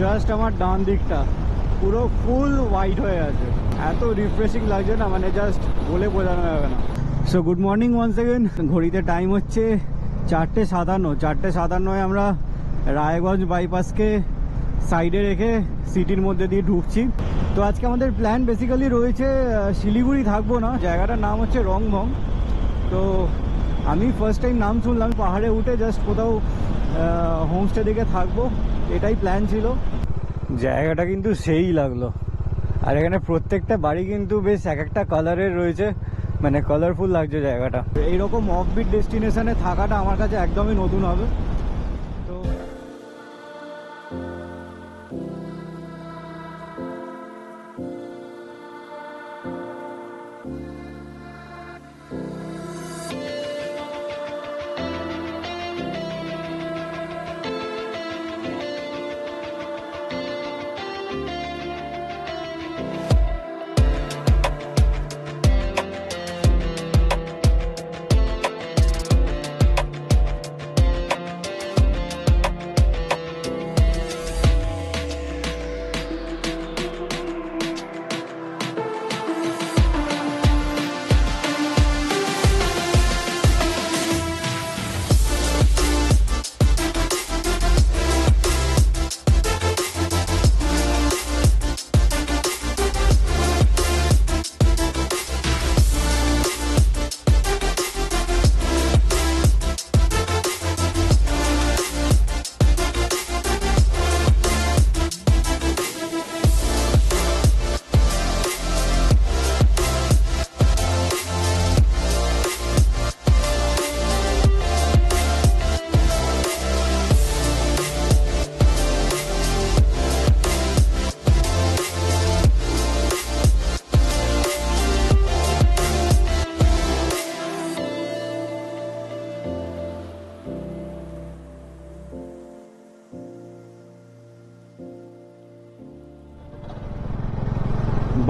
Just আমার ডান দিকটা পুরো ফুল হোয়াইট হয়ে আছে, এত রিফ্রেশিং লাগছে না, মানে জাস্ট বলে বোঝানো যাবে না। So good morning once again. ঘড়িতে টাইম হচ্ছে 4:57। 4:57 আমরা রায়গঞ্জ বাইপাসকে সাইডে রেখে সিটির মধ্যে দিয়ে ঢুকছি। তো আজকে আমাদের প্ল্যান বেসিক্যালি রয়েছে শিলিগুড়ি থাকবো না, জায়গাটার নাম হচ্ছে রংভং। তো আমি ফার্স্ট টাইম নাম শুনলাম, পাহাড়ে উঠে জাস্ট কোথাও হোমস্টে দিকে থাকবো, এটাই প্ল্যান ছিল। জায়গাটা কিন্তু সেই লাগলো, আর এখানে প্রত্যেকটা বাড়ি কিন্তু বেশ এক একটা কালারের রয়েছে, মানে কালারফুল লাগছে জায়গাটা। এইরকম অফবিট ডেস্টিনেশনে থাকাটা আমার কাছে একদমই নতুন হবে। তো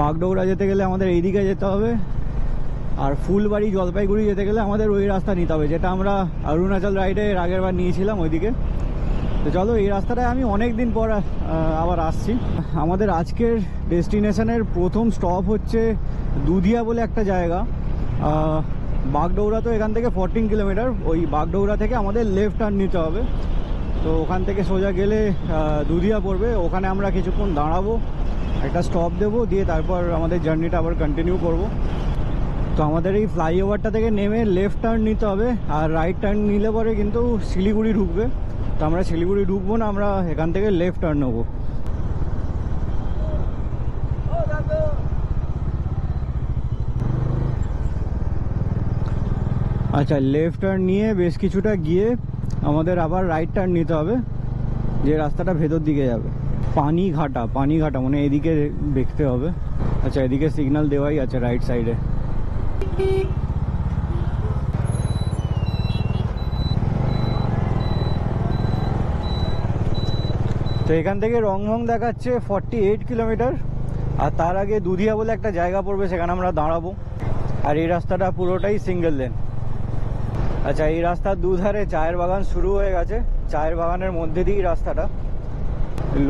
বাগডোগরা যেতে গেলে আমাদের এইদিকে যেতে হবে, আর ফুলবাড়ি জলপাইগুড়ি যেতে গেলে আমাদের ওই রাস্তা নিতে হবে, যেটা আমরা অরুণাচল রাইডে আগের বার নিয়েছিলাম ওইদিকে। তো চলো, এই রাস্তাটায় আমি অনেক দিন পর আবার আসছি। আমাদের আজকের ডেস্টিনেশনের প্রথম স্টপ হচ্ছে দুধিয়া বলে একটা জায়গা। বাগডোগরা তো এখান থেকে 14 কিলোমিটার, ওই বাগডোগরা থেকে আমাদের লেফট টার্ন নিতে হবে। তো ওখান থেকে সোজা গেলে দুধিয়া পড়বে, ওখানে আমরা কিছুক্ষণ দাঁড়াবো, একটা স্টপ দেবো, দিয়ে তারপর আমাদের জার্নিটা আবার কন্টিনিউ করব। তো আমাদের এই ফ্লাইওভারটা থেকে নেমে লেফট টার্ন নিতে হবে, আর রাইট টার্ন নিলে পরে কিন্তু শিলিগুড়ি ঢুকবে। তো আমরা শিলিগুড়ি ঢুকবো না, আমরা এখান থেকে লেফট টার্ন নেবো। আচ্ছা, লেফট টার্ন নিয়ে বেশ কিছুটা গিয়ে আমাদের আবার রাইট টার্ন নিতে হবে, যে রাস্তাটা ভেতর দিকে যাবে। পানিঘাটা মানে এদিকে দেখতে হবে। আচ্ছা, এদিকে সিগন্যাল দেওয়াই আছে রাইট সাইডে। তো এখান থেকে রংভং দেখাচ্ছে 48 কিলোমিটার, আর তার আগে দুধিয়া বলে একটা জায়গা পড়বে, সেখানে আমরা দাঁড়াবো। আর এই রাস্তাটা পুরোটাই সিঙ্গেল লেন। আচ্ছা, এই রাস্তার দুধারে চায়ের বাগান শুরু হয়ে গেছে, চায়ের বাগানের মধ্যে দিয়েই রাস্তাটা।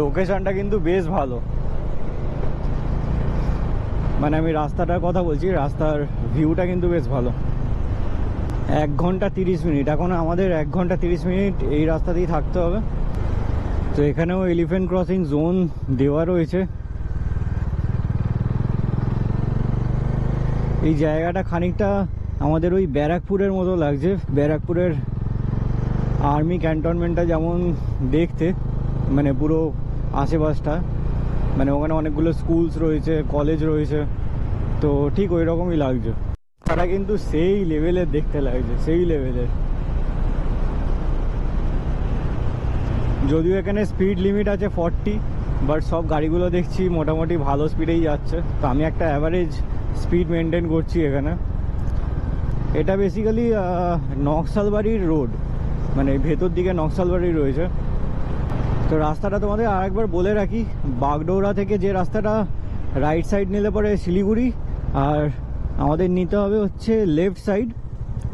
লোকেশনটা কিন্তু বেশ ভালো, মানে আমি রাস্তাটার কথা বলছি, রাস্তার ভিউটা কিন্তু বেশ ভালো। 1 ঘন্টা 30 মিনিট, এখন আমাদের 1 ঘন্টা 30 মিনিট এই রাস্তাতেই থাকতে হবে। তো এখানেও এলিফ্যান্ট ক্রসিং জোন দেওয়া রয়েছে। এই জায়গাটা খানিকটা আমাদের ওই ব্যারাকপুরের মতো লাগছে, ব্যারাকপুরের আর্মি ক্যান্টনমেন্টটা যেমন দেখতে, মানে পুরো আশেপাশটা, মানে ওখানে অনেকগুলো স্কুলস রয়েছে, কলেজ রয়েছে, তো ঠিক ওই রকমই লাগছে। তারা কিন্তু সেই লেভেলের দেখতে লাগছে, সেই লেভেলের। যদিও এখানে স্পিড লিমিট আছে 40, বাট সব গাড়িগুলো দেখছি মোটামুটি ভালো স্পিডেই যাচ্ছে। তো আমি একটা অ্যাভারেজ স্পিড মেনটেন করছি এখানে। এটা বেসিক্যালি নকশালবাড়ির রোড, মানে ভেতর দিকে নকশালবাড়ি রয়েছে। তো রাস্তাটা তোমাদের আরেকবার বলে রাখি, বাগডোগরা থেকে যে রাস্তাটা রাইট সাইড নিলে পরে শিলিগুড়ি, আর আমাদের নিতে হবে হচ্ছে লেফট সাইড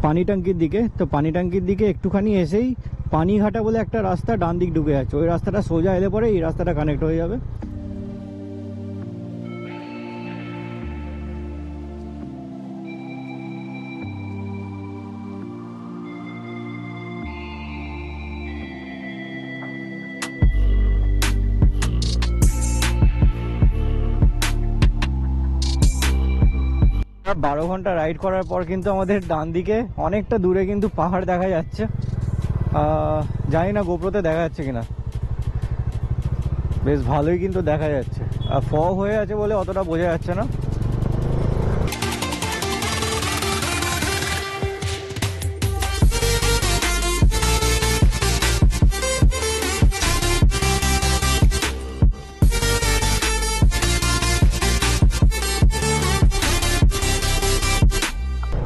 পানি ট্যাঙ্কির দিকে। তো পানি ট্যাঙ্কির দিকে একটুখানি এসেই পানিঘাটা বলে একটা রাস্তা ডান দিক ঢুকে যাচ্ছে, ওই রাস্তাটা সোজা এলে পরে এই রাস্তাটা কানেক্ট হয়ে যাবে। আর 12 ঘন্টা রাইড করার পর কিন্তু আমাদের ডান দিকে অনেকটা দূরে কিন্তু পাহাড় দেখা যাচ্ছে। জানি না গোপ্রোতে দেখা যাচ্ছে কিনা, বেশ ভালোই কিন্তু দেখা যাচ্ছে। আর ফগ হয়ে আছে বলে অতটা বোঝা যাচ্ছে না।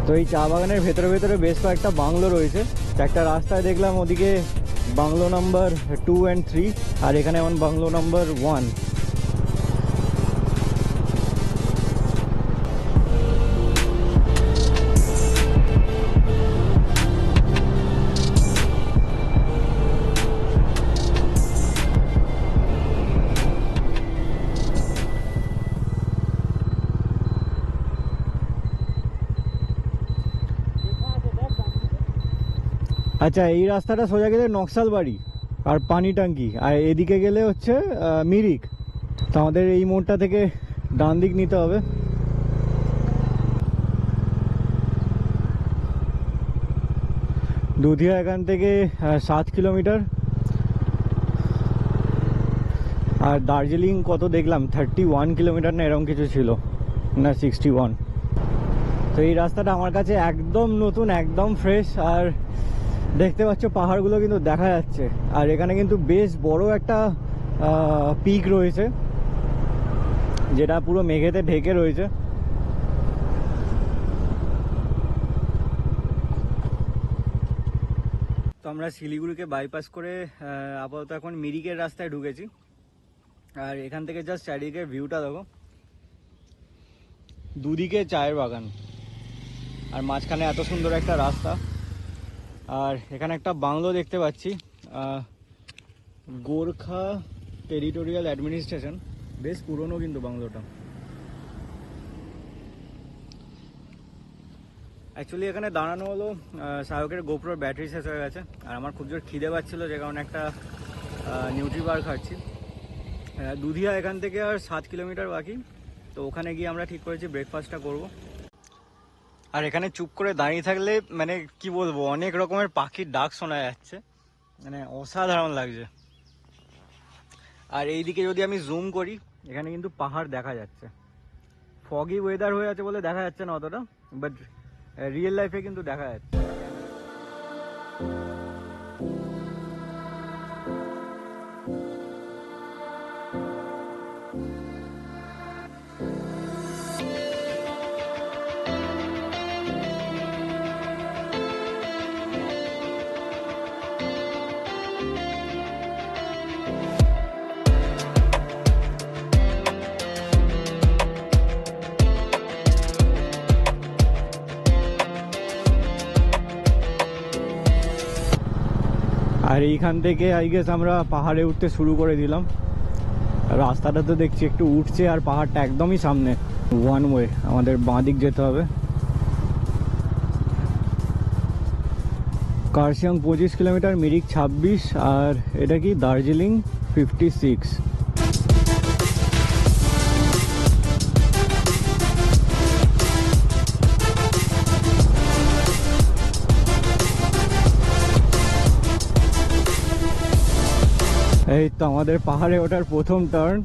তো এই চা বাগানের ভেতরে ভেতরে বেশ কয়েকটা বাংলো রয়েছে। একটা রাস্তায় দেখলাম ওদিকে বাংলো নাম্বার 2 and 3, আর এখানে এখন বাংলো নাম্বার 1। আচ্ছা, এই রাস্তাটা সোজা গেলে নকশালবাড়ি আর পানি ট্যাঙ্কি, আর এদিকে গেলে হচ্ছে মিরিক। তো আমাদের এই মোড়টা থেকে ডান দিক নিতে হবে। দুধিয়া এখান থেকে 7 কিলোমিটার। আর দার্জিলিং কত দেখলাম 31 কিলোমিটার না এরকম কিছু ছিল, না 61। তো এই রাস্তাটা আমার কাছে একদম নতুন, একদম ফ্রেশ। আর দেখতে পাচ্ছ পাহাড়গুলো কিন্তু দেখা যাচ্ছে। আর এখানে কিন্তু বেশ বড় একটা পিক রয়েছে, যেটা পুরো মেঘেতে ঢেকে রয়েছে। তো আমরা শিলিগুড়িকে বাইপাস করে আপাতত এখন মিরিকের রাস্তায় ঢুকেছি। আর এখান থেকে জাস্ট চারিদিকে ভিউটা দেখো, দুদিকে চায়ের বাগান আর মাঝখানে এত সুন্দর একটা রাস্তা। আর এখানে একটা বাংলো দেখতে পাচ্ছি, গোর্খা টেরিটোরিয়াল অ্যাডমিনিস্ট্রেশন, বেশ পুরনো কিন্তু বাংলোটা। অ্যাকচুয়ালি এখানে দাঁড়ানো হলো সায়কের গোপ্রোর ব্যাটারি শেষ হয়ে গেছে, আর আমার খুব জোর খিদে পাচ্ছিলো, যে কারণে একটা নিউট্রিবার খাচ্ছি। দুধিয়া এখান থেকে আর 7 কিলোমিটার বাকি, তো ওখানে গিয়ে আমরা ঠিক করেছি ব্রেকফাস্টটা করব। আর এখানে চুপ করে দাঁড়িয়ে থাকলে মানে কি বলবো, অনেক রকমের পাখির ডাক শোনা যাচ্ছে, মানে অসাধারণ লাগছে। আর এইদিকে যদি আমি জুম করি, এখানে কিন্তু পাহাড় দেখা যাচ্ছে। ফগি ওয়েদার হয়ে আছে বলে দেখা যাচ্ছে না অতটা, বাট রিয়েল লাইফে কিন্তু দেখা যাচ্ছে। আর এইখান থেকে আই গেস আমরা পাহাড়ে উঠতে শুরু করে দিলাম। রাস্তাটা তো দেখছি একটু উঠছে, আর পাহাড়টা একদমই সামনে। ওয়ান ওয়ে, আমাদের বাঁ দিক যেতে হবে। কার্শিয়াং 25 কিলোমিটার, মিরিক 26, আর এটা কি দার্জিলিং 56। এই তো আমাদের পাহাড়ে ওঠার প্রথম টার্ন।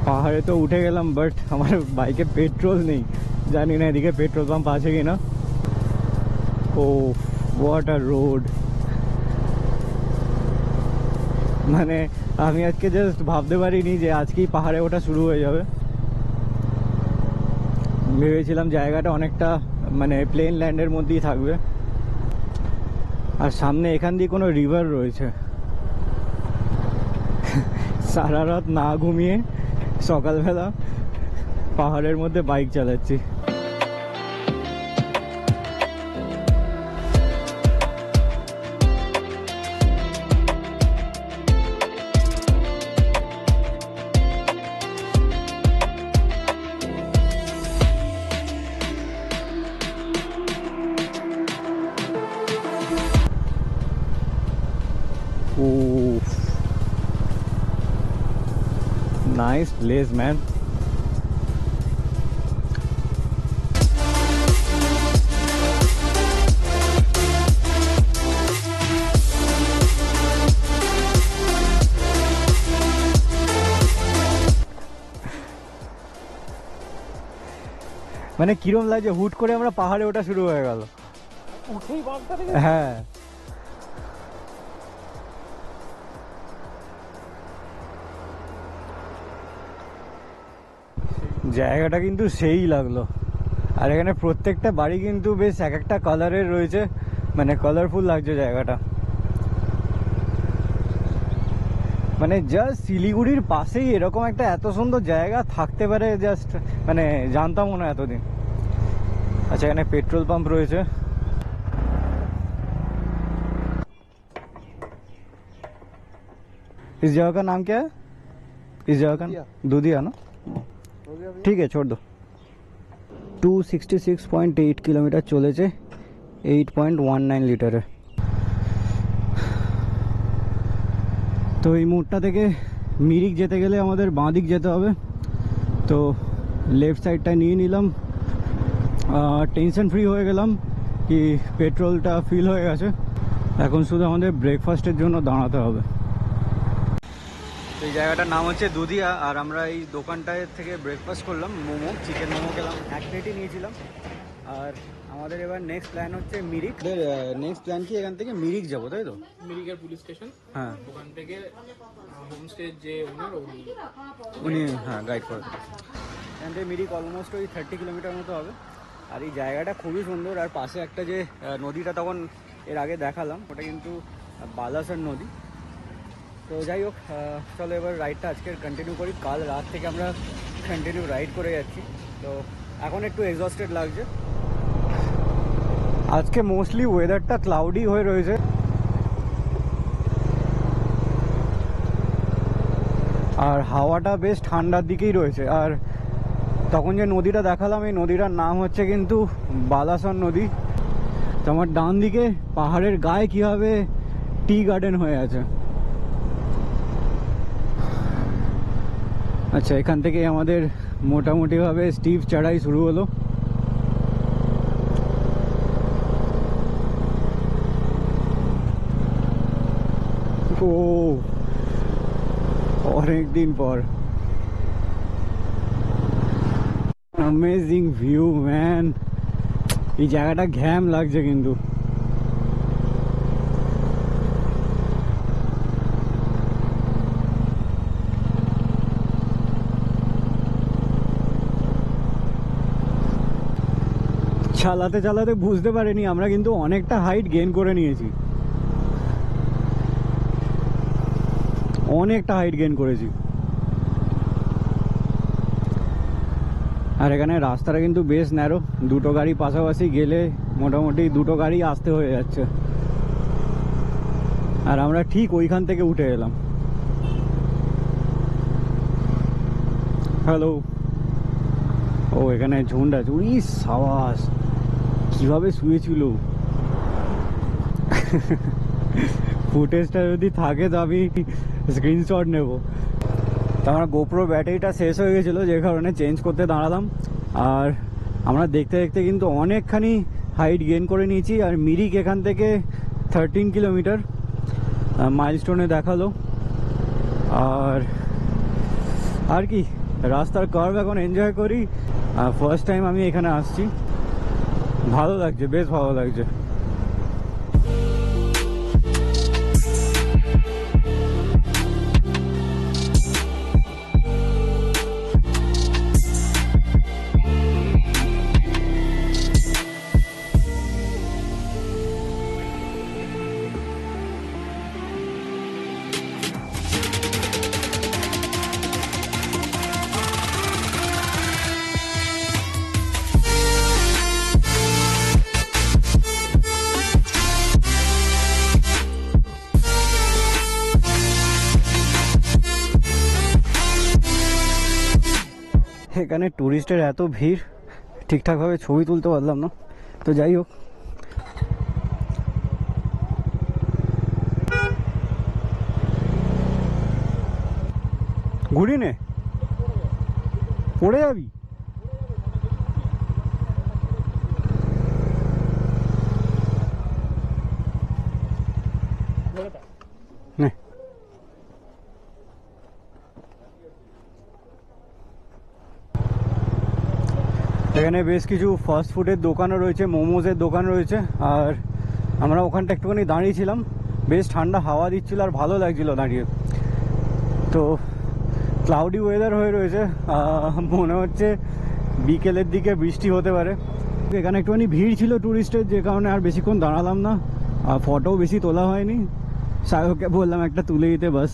পাহাড়ে তো উঠে গেলাম, বাট আমার বাইকে পেট্রোল নেই, জানি না এদিকে পেট্রোল পাম্প আছে কিনা। ও হোয়াট আ রোড! মানে আমি আজকে জাস্ট ভাবতে পারিনি যে আজকেই পাহাড়ে ওঠা শুরু হয়ে যাবে। ভেবেছিলাম জায়গাটা অনেকটা মানে প্লেন ল্যান্ডের মধ্যেই থাকবে। আর সামনে এখান দিয়ে কোনো রিভার রয়েছে। সারা রাত না ঘুমিয়ে সকালবেলা পাহাড়ের মধ্যে বাইক চালাচ্ছি। Nice place man. মানে কিরম লাগছে, হুট করে আমরা পাহাড়ে ওঠা শুরু হয়ে গেল। হ্যাঁ জায়গাটা কিন্তু সেই লাগলো। আর এখানে প্রত্যেকটা বাড়ি কিন্তু বেশ এক একটা কালারের রয়েছে, মানে কালারফুল লাগছে জায়গাটা। মানে জাস্ট শিলিগুড়ির পাশেই এরকম একটা এত সুন্দর জায়গা থাকতে পারে, জাস্ট মানে জানতামও না এতদিন। আচ্ছা এখানে পেট্রোল পাম্প রয়েছে। इस जगह का नाम क्या है? इस जगह का दूधिया ना? ठीक है छोड़ दो। 266.8 किलोमीटर চলেছে, 8.19 লিটারে। তো এই মোড়টা থেকে মিরিক যেতে গেলে আমাদের বাঁ দিক যেতে হবে, তো লেফট সাইডটা নিয়ে নিলাম। টেনশন ফ্রি হয়ে গেলাম কি পেট্রোলটা ফিল হয়ে গেছে, এখন শুধু আমাদের ব্রেকফাস্টের জন্য দাঁড়াতে হবে। এই জায়গাটার নাম হচ্ছে দুধিয়া, আর আমরা এই দোকানটায় থেকে ব্রেকফাস্ট করলাম, মোমো, চিকেন মোমো খেলাম, এক প্লেটই নিয়েছিলাম। আর আমাদের এবার নেক্সট প্ল্যান হচ্ছে মিরিক। নেক্সট প্ল্যান কি এখান থেকে মিরিক যাবো, তাই তো? মিরিকের পুলিশ স্টেশন, হ্যাঁ ওখান থেকে হোমস্টে যে ওনার উনি হ্যাঁ গাইড করে দেবেন। এখান থেকে মিরিক অলমোস্ট ওই 30 কিলোমিটার মতো হবে। আর এই জায়গাটা খুবই সুন্দর, আর পাশে একটা যে নদীটা তখন এর আগে দেখালাম, ওটা কিন্তু বালাসন নদী। তো যাই হোক, চলো এবার রাইডটা আজকের কন্টিনিউ করি। কাল রাত থেকে আমরা কন্টিনিউ রাইড করে যাচ্ছি, তো এখন একটু এক্সস্টেড লাগছে। আজকে মোস্টলি ওয়েদারটা ক্লাউডি হয়ে রয়েছে, আর হাওয়াটা বেশ ঠান্ডার দিকেই রয়েছে। আর তখন যে নদীটা দেখালাম, এই নদীটার নাম হচ্ছে কিন্তু বালাসন নদী। তো আমার ডান দিকে পাহাড়ের গায়ে কীভাবে টি গার্ডেন হয়ে আছে। আচ্ছা এখান থেকে আমাদের মোটামুটিভাবে স্টিভ চড়াই শুরু হলো। ও অনেক দিন পর অ্যামেজিং ভিউ ম্যান। এই জায়গাটা ঘ্যাম লাগছে কিন্তু। চালাতে চালাতে বুঝতে পারিনি আমরা কিন্তু অনেকটা হাইট গেইন করে নিয়েছি, অনেকটা হাইট গেইন করেছি। আর এখানে রাস্তাটা কিন্তু বেশ ন্যারো, দুটো গাড়ি পাশাপাশি গেলে মোটামুটি দুটো গাড়ি আসতে হয়ে যাচ্ছে। আর আমরা ঠিক ওইখান থেকে উঠে এলাম। হ্যালো, ও এখানে ঝুন্ড আছে। উই সাবাস, কিভাবে শুয়েছিল। ফুটেজটা যদি থাকে তো আমি স্ক্রিনশট নেব। তো আমার গোপ্রো ব্যাটারিটা শেষ হয়ে গেছিলো, যে কারণে চেঞ্জ করতে দাঁড়ালাম। আর আমরা দেখতে দেখতে কিন্তু অনেকখানি হাইট গেইন করে নিয়েছি। আর মিরিক এখান থেকে 13 কিলোমিটার মাইলস্টোনে দেখালো। আর কি রাস্তার কার্ভ এখন এনজয় করি। ফার্স্ট টাইম আমি এখানে আসছি, ভালো লাগছে, বেশ ভালো লাগছে। এখানে টুরিস্টের এত ভিড়, ঠিকঠাকভাবে ছবি তুলতে পারলাম না। তো যাই হোক, ঘুরি নে পড়ে যাবি? নে। এখানে বেশ কিছু ফাস্ট ফুডের দোকানও রয়েছে, মোমোজের দোকান রয়েছে। আর আমরা ওখানটা একটুখানি দাঁড়িয়েছিলাম, বেশ ঠান্ডা হাওয়া দিচ্ছিল আর ভালো লাগছিল দাঁড়িয়ে। তো ক্লাউডি ওয়েদার হয়ে রয়েছে, মনে হচ্ছে বিকেলের দিকে বৃষ্টি হতে পারে। এখানে একটুখানি ভিড় ছিল ট্যুরিস্টের, যে কারণে আর বেশিক্ষণ দাঁড়ালাম না, আর ফটোও বেশি তোলা হয়নি। সায়ককে বললাম একটা তুলে দিতে বাস।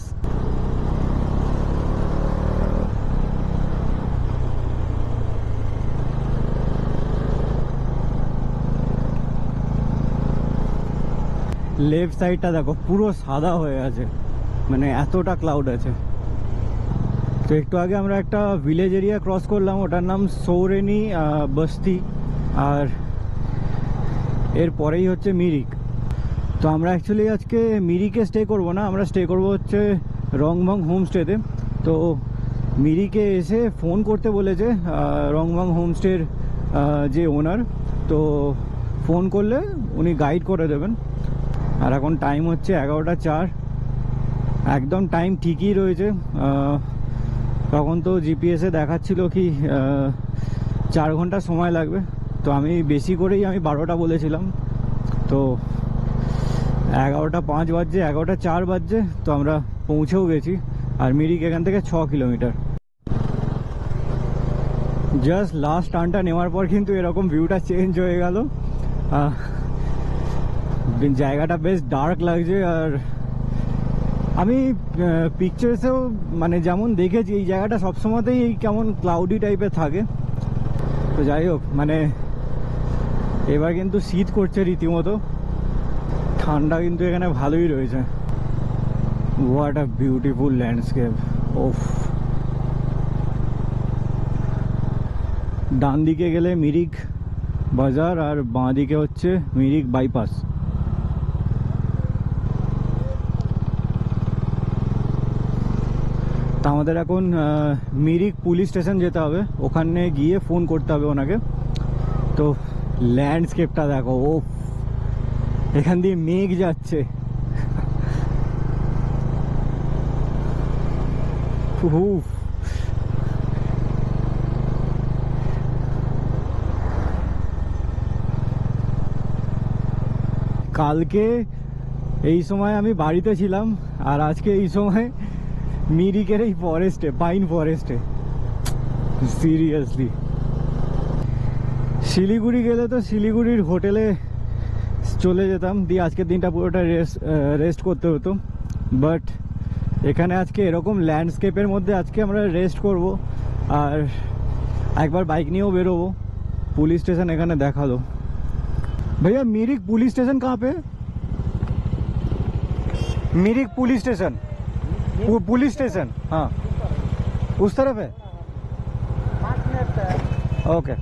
লেফট সাইডটা দেখো পুরো সাদা হয়ে আছে, মানে এতটা ক্লাউড আছে। তো একটু আগে আমরা একটা ভিলেজ এরিয়া ক্রস করলাম, ওটার নাম সৌরেনি বস্তি, আর এর পরেই হচ্ছে মিরিক। তো আমরা অ্যাকচুয়ালি আজকে মিরিকে স্টে করব না, আমরা স্টে করব হচ্ছে রংভং হোমস্টেতে। তো মিরিকে এসে ফোন করতে বলেছে রংভং হোমস্টের যে ওনার, তো ফোন করলে উনি গাইড করে দেবেন। আর এখন টাইম হচ্ছে 11টা 4, একদম টাইম ঠিকই রয়েছে। তখন তো জিপিএসে দেখাচ্ছিল কি 4 ঘন্টা সময় লাগবে, তো আমি বেশি করেই 12টা বলেছিলাম। তো 11টা 5 বাজছে, 11টা 4 বাজছে, তো আমরা পৌঁছেও গেছি। আর মিরিক এখান থেকে 6 কিলোমিটার। জাস্ট লাস্ট টার্নটা নেওয়ার পর কিন্তু এরকম ভিউটা চেঞ্জ হয়ে গেল। জায়গাটা বেশ ডার্ক লাগছে, আর আমি পিকচার্সেও মানে যেমন দেখেছি এই জায়গাটা সবসময়তেই কেমন ক্লাউডি টাইপের থাকে। তো যাই হোক, মানে এবার কিন্তু শীত করছে রীতিমতো, ঠান্ডা কিন্তু এখানে ভালোই রয়েছে। What a beautiful landscape. ওফ, ডান দিকে গেলে মিরিক বাজার, আর বাঁ দিকে হচ্ছে মিরিক বাইপাস। তা আমাদের এখন মিরিক পুলিশ স্টেশন যেতে হবে, ওখানে গিয়ে ফোন করতে হবে ওনাকে। তো ল্যান্ডস্কেপটা দেখো, ও এখান দিয়ে মেঘ যাচ্ছে। কালকে এই সময় আমি বাড়িতে ছিলাম, আর আজকে এই সময় মিরিকের এই ফরেস্টে, পাইন ফরেস্টে। সিরিয়াসলি শিলিগুড়ি গেলে তো শিলিগুড়ির হোটেলে চলে যেতাম, দিয়ে আজকের দিনটা পুরোটা রেস্ট করতে হতো। বাট এখানে আজকে এরকম ল্যান্ডস্কেপের মধ্যে আজকে আমরা রেস্ট করব, আর একবার বাইক নিয়েও বেরোবো। পুলিশ স্টেশন এখানে দেখালো। भैया मिरिक पुलिस स्टेशन कहाँ पे? Mirik police station, police station, हाँ उस तरफ है। 5 मिनट है। ओके।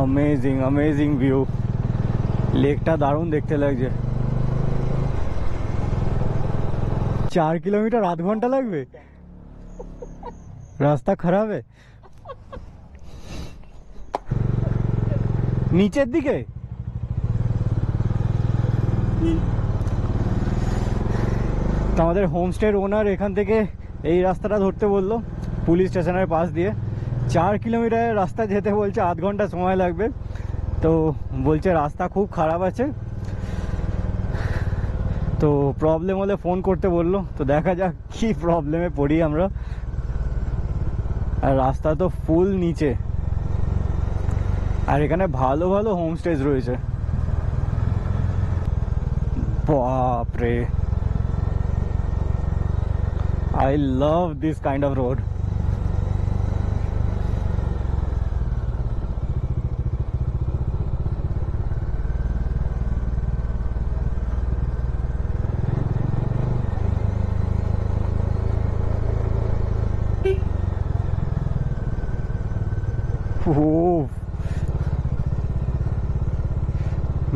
अमेजिंग अमेजिंग व्यू, लेकटा दारुण देखते লাগছে। 4 किलोमीटर आध घंटा লাগবে, রাস্তা খারাপ है। নিচের দিকে তো আমাদের হোমস্টের ওনার এখান থেকে এই রাস্তাটা ধরতে বললো, পুলিশ স্টেশনের পাশ দিয়ে। 4 কিলোমিটারের রাস্তা যেতে বলছে, আধ ঘন্টা সময় লাগবে। তো বলছে রাস্তা খুব খারাপ আছে, তো প্রবলেম হলে ফোন করতে বললো। তো দেখা যাক কি প্রবলেমে পড়ি আমরা। আর রাস্তা তো ফুল নিচে, আর এখানে ভালো ভালো হোমস্টেজ রয়েছে। বাপরে, I love this kind of road.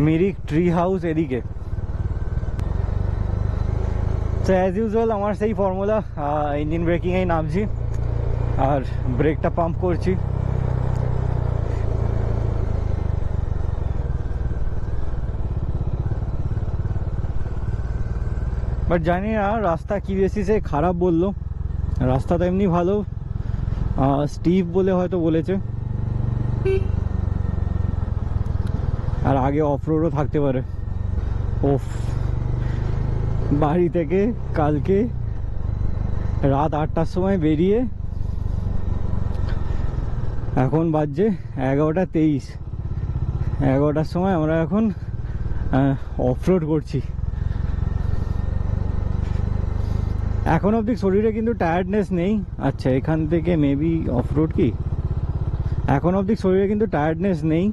Mirik tree house এদিকে। তো অ্যাজ ইউজুয়াল আমার সেই ফর্মুলা, ইঞ্জিন ব্রেকিংয়েই নামছি আর ব্রেকটা পাম্প করছি। বাট জানি না রাস্তা কি বেসিসে খারাপ বললো, রাস্তা তো এমনি ভালো, স্টিভ বলে হয়তো বলেছে, আর আগে অফ রোডও থাকতে পারে। ওফ, বাড়ি থেকে কালকে রাত 8টার সময় বেরিয়ে এখন বাজছে 11:23। 11টার সময় আমরা এখন অফ রোড করছি। এখন অবধি শরীরে কিন্তু টায়ার্ডনেস নেই। আচ্ছা, এখান থেকে মেবি অফ রোড কি? এখন অবধি শরীরে কিন্তু টায়ার্ডনেস নেই,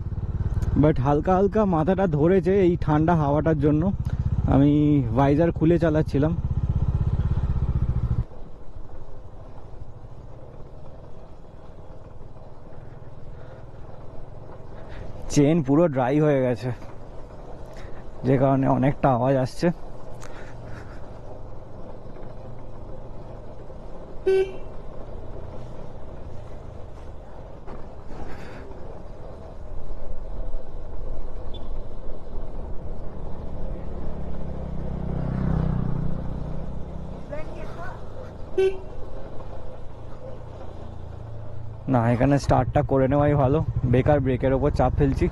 বাট হালকা হালকা মাথাটা ধরেছে এই ঠান্ডা হাওয়াটার জন্য। আমি ভাইজার খুলে চালাচ্ছিলাম। চেন পুরো ড্রাই হয়ে গেছে, যে কারণে অনেকটা আওয়াজ আসছে। না, এখানে স্টার্টটা করে নেওয়াই ভালো, বেকার ব্রেকের ওপর চাপ ফেলছি।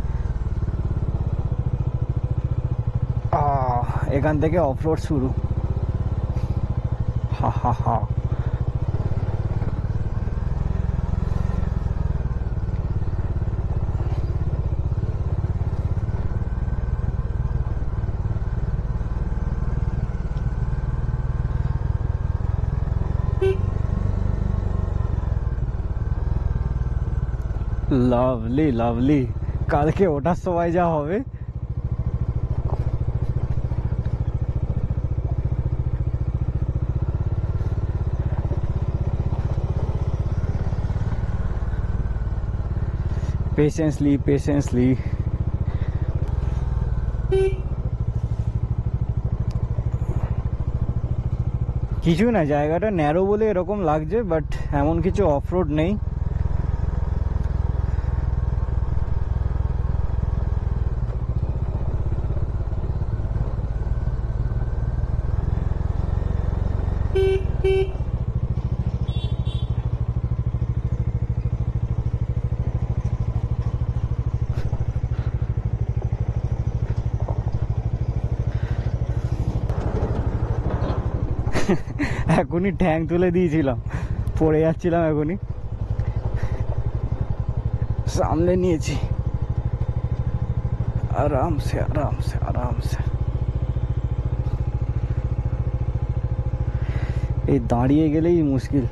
এখান থেকে অফ রোড শুরু। হা হা হা। লাভলি লাভলি, কালকে ওঠার সময় যা হবে। Patiently patiently. কিছু না, জায়গাটা ন্যারো বলে এরকম লাগছে, বাট এমন কিছু অফ রোড নেই। এখনই ঠ্যাং তুলে দিয়েছিলাম, পড়ে যাচ্ছিলাম, এখনই সামনে নিয়েছি, আরামসে আরামসে আরামসে। এই দাঁড়িয়ে গেলেই মুশকিল।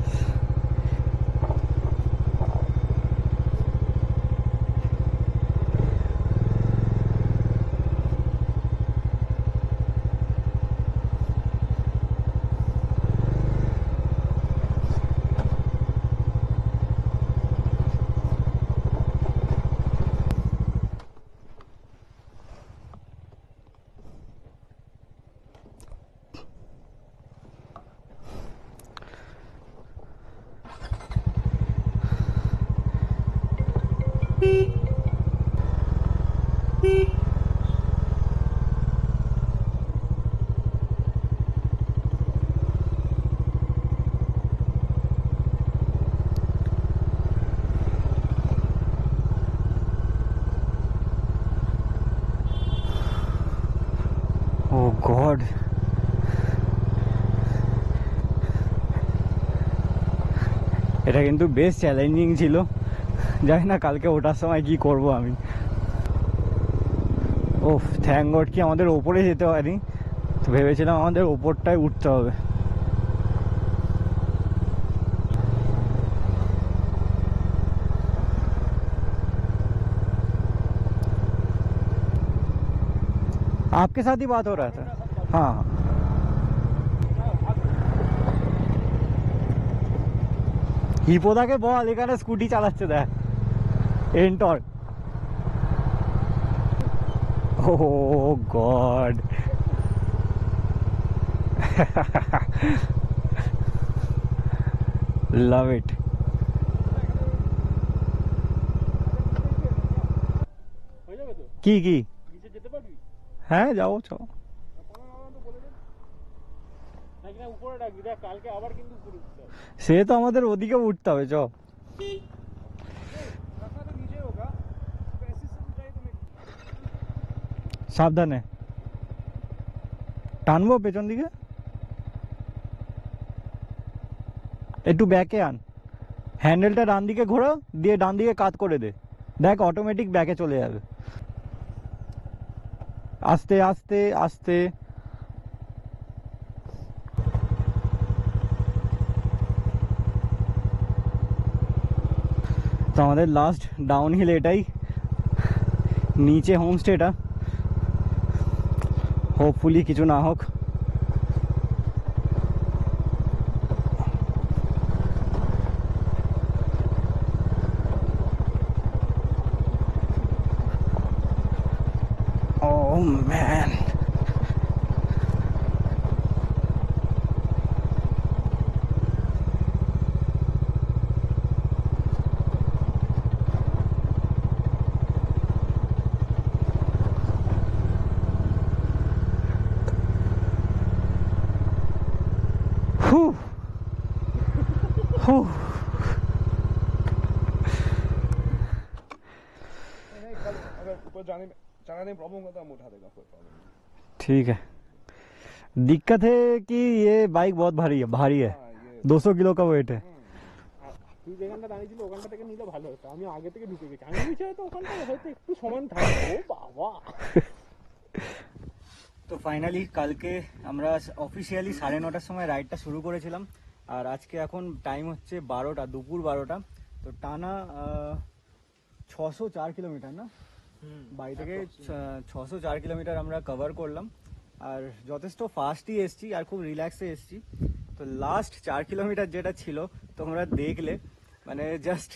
ও গড, এটা কিন্তু বেশ চ্যালেঞ্জিং ছিল। জানি না কালকে ওঠার সময় কি করব আমি। ওফ, থ্যাঙ্ক গড কি আমাদের ওপরে যেতে পারি, তো ভেবেছিলাম আমাদের ওপরটায় উঠতে হবে। आपके साथ ही बात हो रहा था? हाँ हाँ। হিপোদাকে বল এখানে স্কুটি চালাচ্ছে দেখ, এন্টর। ও Oh God. Love it. কি কি হ্যাঁ যাবো চলো। সে তো আমাদের ওদিকে উঠতে হবে চ। সাবধানে টানবো পেছন দিকে, একটু ব্যাকে আন, হ্যান্ডেলটা ডান দিকে ঘোরো, দিয়ে ডান দিকে কাত করে দে, দেখ অটোমেটিক ব্যাকে চলে যাবে। আস্তে আস্তে আস্তে। তো আমাদের লাস্ট ডাউন হিল এটাই, নিচে হোমস্টেটা, হোপফুলি কিছু না হোক। Oh man. Whew. Whew. अगर ऊपर जाना नहीं प्रॉब्लम होता हम उठा देगा, कोई प्रॉब्लम नहीं। ठीक है। दिक्कत है कि ये बाइक बहुत भारी है हाँ, ये 200 किलो का वेट है। তুই যেখানটা দাঁড়িয়ে ছিল ওখানটা থেকে নিলে ভালো হতো, আমি আগে থেকে ঢুকে গেছি, আমি বুঝে হয়তো ওখানটা হয়তো একটু সমান থাকবে। ও বাবা। তো ফাইনালি কালকে আমরা অফিসিয়ালি 9:30টার সময় রাইডটা শুরু করেছিলাম, আর আজকে এখন টাইম হচ্ছে 12টা, দুপুর 12টা। তো টানা 604 কিলোমিটার না, বাড়ি থেকে 604 কিলোমিটার আমরা কভার করলাম, আর যথেষ্ট ফাস্টই এসছি আর খুব রিল্যাক্সে এসছি। তো লাস্ট 4 কিলোমিটার যেটা ছিল তোমরা দেখলে, মানে জাস্ট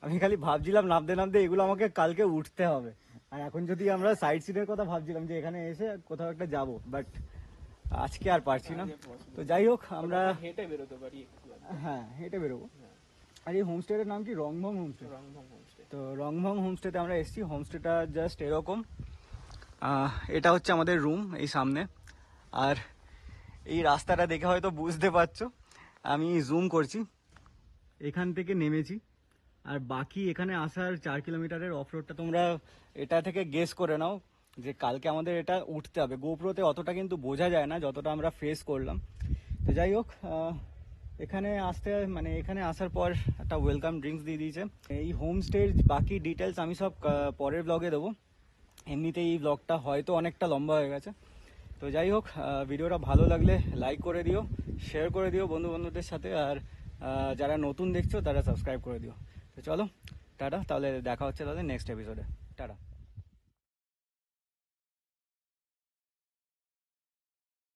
আমি খালি ভাবছিলাম নামতে নামতে এগুলো আমাকে কালকে উঠতে হবে। আর এখন যদি আমরা সাইড সিনের কথা ভাবছিলাম যে এখানে এসে কোথাও একটা যাব, বাট আজকে আর পারছি না। তো যাই হোক আমরা হেঁটে বেরোতে পারি একটু। হ্যাঁ হেঁটে বেরোবো। আর এই হোমস্টের নাম কি? রংভং হোমস্টে। রংভং হোমস্টে। তো রংভং হোমস্টেতে আমরা এসেছি। হোমস্টেটা জাস্ট এরকম, এটা হচ্ছে আমাদের রুম এই সামনে। আর এই রাস্তাটা দেখে হয়তো বুঝতে পারছো, আমি জুম করছি, এখান থেকে নেমেছি। আর বাকি এখানে আসার 4 কিলোমিটারের অফরোডটা তোমরা এটা থেকে গেস করে নাও যে কালকে আমাদের এটা উঠতে হবে। গোপ্রোতে অতটা কিন্তু বোঝা যায় না যতটা আমরা ফেস করলাম। তো যাই হোক, এখানে আসতে মানে এখানে আসার পর একটা ওয়েলকাম ড্রিঙ্কস দিয়ে দিয়েছে। এই হোমস্টের বাকি ডিটেলস আমি সব পরের ব্লগে দেবো। এমনিতে এই ব্লগটা হয়তো অনেকটা লম্বা হয়ে গেছে। তো যাই হোক, ভিডিওটা ভালো লাগলে লাইক করে দিও, শেয়ার করে দিও বন্ধু বান্ধবদের সাথে, আর যারা নতুন দেখছো তারা সাবস্ক্রাইব করে দিও। তো চলো টাটা, তাহলে দেখা হচ্ছে তাহলে নেক্সট এপিসোডে। টাটা।